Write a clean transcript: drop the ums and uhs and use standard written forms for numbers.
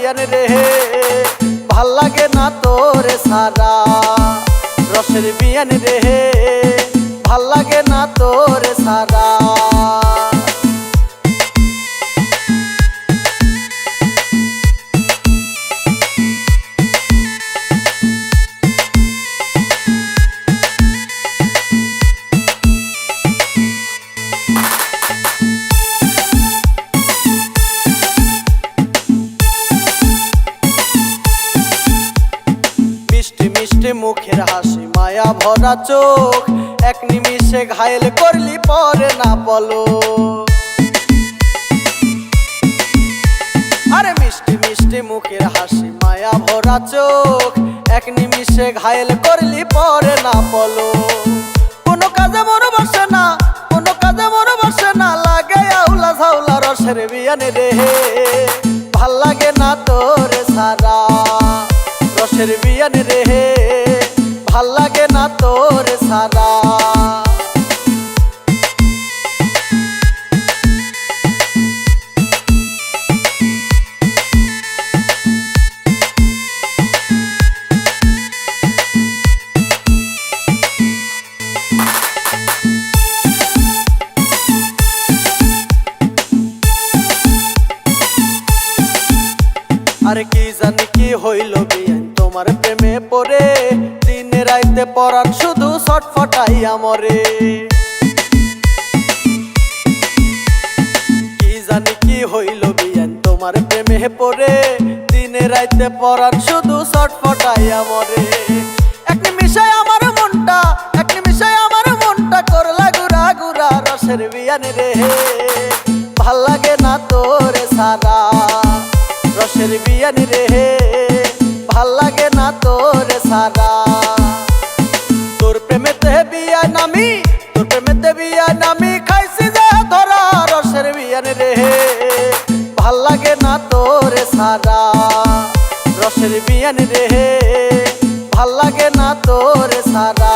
বিয়ান রে ভাল লাগে না তোরে সারা রসের বিয়ান রে ভাল লাগে না তোরে সারা মুখের হাসি মায়া ভরা চোখ এক নিমিষে ঘায়েল করলি পরে না বলো আরে মিষ্টি মিষ্টি মুখের হাসি মায়া ভরা চোখ এক নিমিষে ঘায়েল করলি পরে না বলো কোনো কাজে মন বসে না কোনো কাজে মন বসে না লাগে আউলা ঝাউলা রসের বিয়ান রে ভাল লাগে না তোরে সারা রসের বিয়ান রে ভাল লাগে না তোরে সারা আরে কি জানি কি হইল বিয়ান তোমার প্রেমে পড়ে দিনে রাইতে পরাণ শুধু ছটফটাইয়া মরে কি জানি কি হইল বিয়ান তোমার প্রেমে পড়ে দিনে রাইতে পরাণ শুধু ছটফটাইয়া মরে এক নিমিষে আমার মনটা করলা গুড়া গুড়া রসের বিয়ান রে ভাল লাগে না তোরে সারা রসের বিয়ান রে ভাল লাগে না তোরে সারা তোর প্রেমেতে বিয়ান আমি খাইছি যে ধরা রসের বিয়ান রে ভাল লাগে না তোরে সারা রসের বিয়ান রে ভাল লাগে না তোরে সারা